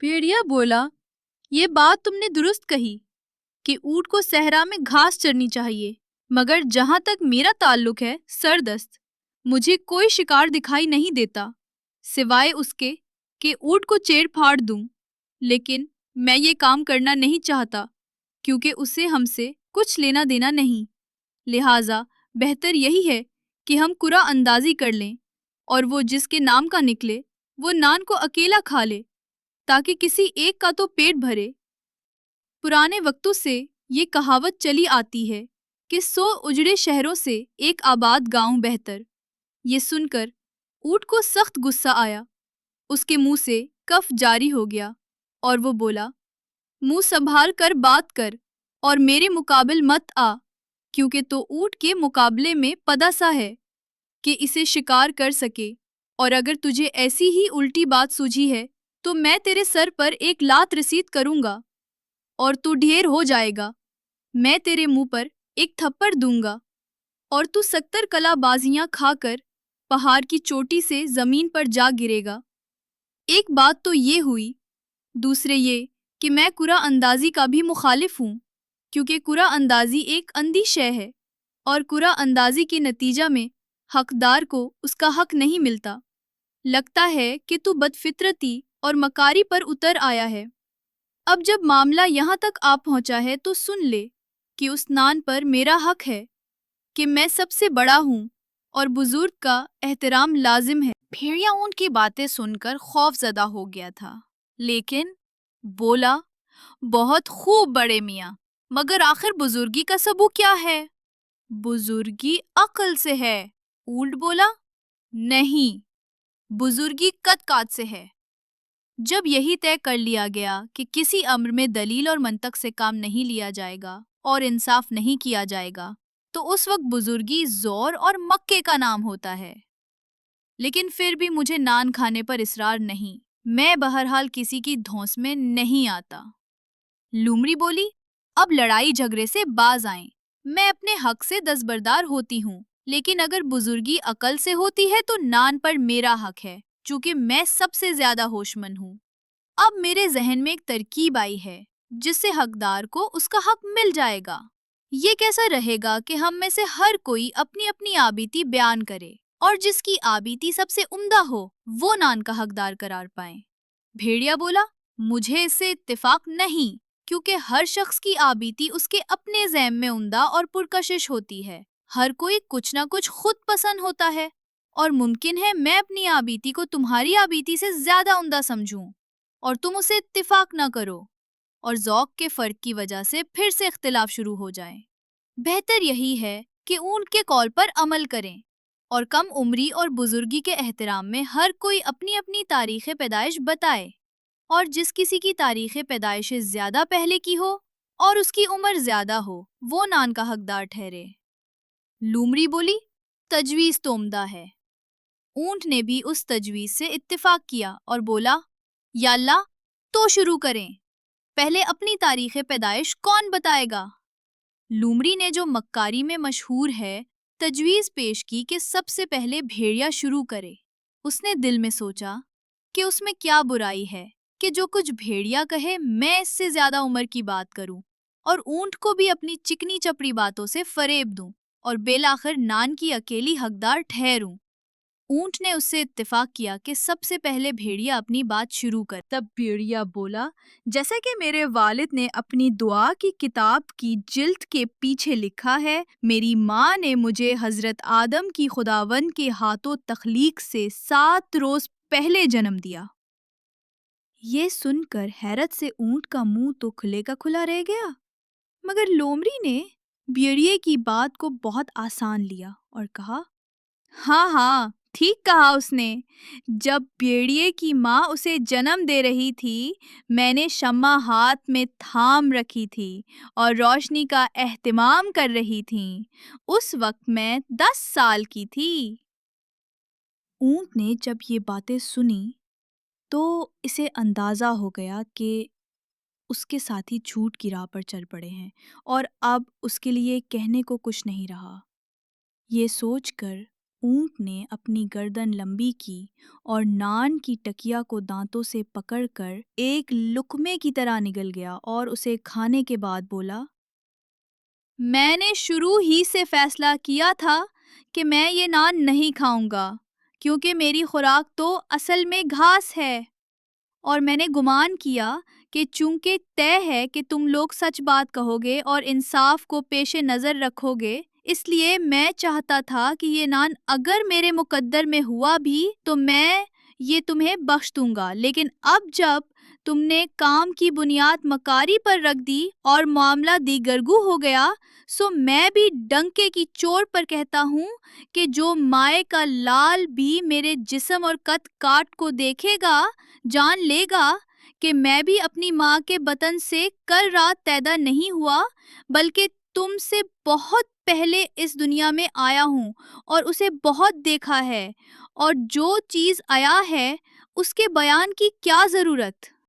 بھیڑیا بولا، یہ بات تم نے درست کہی کہ اونٹ کو صحرا میں گھاس چرنی چاہیے، مگر جہاں تک میرا تعلق ہے سردست، مجھے کوئی شکار دکھائی نہیں دیتا سوائے اس کے کہ اونٹ کو چیر پھاڑ دوں، لیکن میں یہ کام کرنا نہیں چاہتا کیونکہ اسے ہم سے کچھ لینا دینا نہیں، لہٰذا بہتر یہی ہے کہ ہم قرعہ اندازی کر لیں اور وہ جس کے نام کا نکلے وہ نان کو اکیلا کھا لے تاکہ کسی ایک کا تو پیٹ بھرے۔ پرانے وقتوں سے یہ کہاوت چلی آتی ہے کہ 100 اجڑے شہروں سے ایک آباد گاؤں بہتر۔ یہ سن کر اونٹ کو سخت غصہ آیا، اس کے منہ سے کف جاری ہو گیا اور وہ بولا، منہ سنبھال کر بات کر اور میرے مقابل مت آ، کیونکہ تو اونٹ کے مقابلے میں پدا سا ہے کہ اسے شکار کر سکے، اور اگر تجھے ایسی ہی الٹی بات سوجھی ہے تو میں تیرے سر پر ایک لات رسید کروں گا اور تو ڈھیر ہو جائے گا، میں تیرے منہ پر ایک تھپڑ دوں گا اور تو 70 کلا بازیاں کھا کر پہاڑ کی چوٹی سے زمین پر جا گرے گا۔ ایک بات تو یہ ہوئی، دوسرے یہ کہ میں قرعہ اندازی کا بھی مخالف ہوں، کیونکہ قرعہ اندازی ایک اندھی شے ہے اور قرعہ اندازی کے نتیجہ میں حقدار کو اس کا حق نہیں ملتا۔ لگتا ہے کہ تو بدفطرتی اور مکاری پر اتر آیا ہے۔ اب جب معاملہ یہاں تک آ پہنچا ہے تو سن لے کہ اس نان پر میرا حق ہے کہ میں سب سے بڑا ہوں اور بزرگ کا احترام لازم ہے۔ بھیڑیا اونٹ کی باتیں سن کر خوف زدہ ہو گیا تھا، لیکن بولا، بہت خوب بڑے میاں، مگر آخر بزرگی کا ثبوت کیا ہے؟ بزرگی عقل سے ہے۔ اونٹ بولا، نہیں، بزرگی قد کات سے ہے۔ جب یہی طے کر لیا گیا کہ کسی امر میں دلیل اور منطق سے کام نہیں لیا جائے گا اور انصاف نہیں کیا جائے گا تو اس وقت بزرگی زور اور مکے کا نام ہوتا ہے۔ لیکن پھر بھی مجھے نان کھانے پر اصرار نہیں، میں بہرحال کسی کی دھونس میں نہیں آتا۔ لومڑی بولی، اب لڑائی جھگڑے سے باز آئیں، میں اپنے حق سے دستبردار ہوتی ہوں، لیکن اگر بزرگی عقل سے ہوتی ہے تو نان پر میرا حق ہے، چونکہ میں سب سے زیادہ ہوش مند ہوں۔ اب میرے ذہن میں ایک ترکیب آئی ہے جس سے حقدار کو اس کا حق مل جائے گا۔ یہ کیسا رہے گا کہ ہم میں سے ہر کوئی اپنی اپنی آبیتی بیان کرے اور جس کی آبیتی سب سے عمدہ ہو وہ نان کا حقدار قرار پائے۔ بھیڑیا بولا، مجھے اس سے اتفاق نہیں، کیونکہ ہر شخص کی آبیتی اس کے اپنے ذہن میں عمدہ اور پرکشش ہوتی ہے۔ ہر کوئی کچھ نہ کچھ خود پسند ہوتا ہے اور ممکن ہے میں اپنی آبیتی کو تمہاری آبیتی سے زیادہ عمدہ سمجھوں اور تم اسے اتفاق نہ کرو اور ذوق کے فرق کی وجہ سے پھر سے اختلاف شروع ہو جائے۔ بہتر یہی ہے کہ اونٹ کے قول پر عمل کریں اور کم عمری اور بزرگی کے احترام میں ہر کوئی اپنی اپنی تاریخ پیدائش بتائے، اور جس کسی کی تاریخ پیدائش زیادہ پہلے کی ہو اور اس کی عمر زیادہ ہو وہ نان کا حقدار ٹھہرے۔ لومڑی بولی، تجویز تو عمدہ ہے۔ اونٹ نے بھی اس تجویز سے اتفاق کیا اور بولا، یا اللہ، تو شروع کریں، پہلے اپنی تاریخ پیدائش کون بتائے گا؟ لومڑی نے، جو مکاری میں مشہور ہے، تجویز پیش کی کہ سب سے پہلے بھیڑیا شروع کرے۔ اس نے دل میں سوچا کہ اس میں کیا برائی ہے کہ جو کچھ بھیڑیا کہے میں اس سے زیادہ عمر کی بات کروں اور اونٹ کو بھی اپنی چکنی چپڑی باتوں سے فریب دوں اور بالآخر نان کی اکیلی حقدار ٹھہروں۔ اونٹ نے اس سے اتفاق کیا کہ سب سے پہلے بھیڑیا اپنی بات شروع کر۔ تب بھیڑیا بولا، جیسا کہ میرے والد نے اپنی دعا کی کتاب کی جلد کے پیچھے لکھا ہے، میری ماں نے مجھے حضرت آدم کی خداوند کے ہاتھوں تخلیق سے 7 روز پہلے جنم دیا۔ یہ سن کر حیرت سے اونٹ کا منہ تو کھلے کا کھلا رہ گیا، مگر لومڑی نے بھیڑیے کی بات کو بہت آسان لیا اور کہا، ہاں ہاں، ٹھیک کہا اس نے۔ جب بھیڑیے کی ماں اسے جنم دے رہی تھی میں نے شمع ہاتھ میں تھام رکھی تھی اور روشنی کا اہتمام کر رہی تھیں، اس وقت میں 10 سال کی تھی۔ اونٹ نے جب یہ باتیں سنی تو اسے اندازہ ہو گیا کہ اس کے ساتھی جھوٹ کی راہ پر چل پڑے ہیں اور اب اس کے لیے کہنے کو کچھ نہیں رہا۔ یہ سوچ کر اونٹ نے اپنی گردن لمبی کی اور نان کی ٹکیا کو دانتوں سے پکڑ کر ایک لقمے کی طرح نگل گیا اور اسے کھانے کے بعد بولا، میں نے شروع ہی سے فیصلہ کیا تھا کہ میں یہ نان نہیں کھاؤں گا، کیونکہ میری خوراک تو اصل میں گھاس ہے، اور میں نے گمان کیا کہ چونکہ طے ہے کہ تم لوگ سچ بات کہو گے اور انصاف کو پیش نظر رکھو گے، اس لیے میں چاہتا تھا کہ یہ نان اگر میرے مقدر میں ہوا بھی تو میں یہ تمہیں بخش دوں گا، لیکن اب جب تم نے کام کی بنیاد مکاری پر رکھ دی اور معاملہ دیگرگو ہو گیا، سو میں بھی ڈنکے کی چوٹ پر کہتا ہوں کہ جو مائع کا لال بھی میرے جسم اور قد کاٹ کو دیکھے گا جان لے گا کہ میں بھی اپنی ماں کے بطن سے کل رات پیدا نہیں ہوا، بلکہ تم سے بہت پہلے اس دنیا میں آیا ہوں اور اسے بہت دیکھا ہے، اور جو چیز آیا ہے اس کے بیان کی کیا ضرورت؟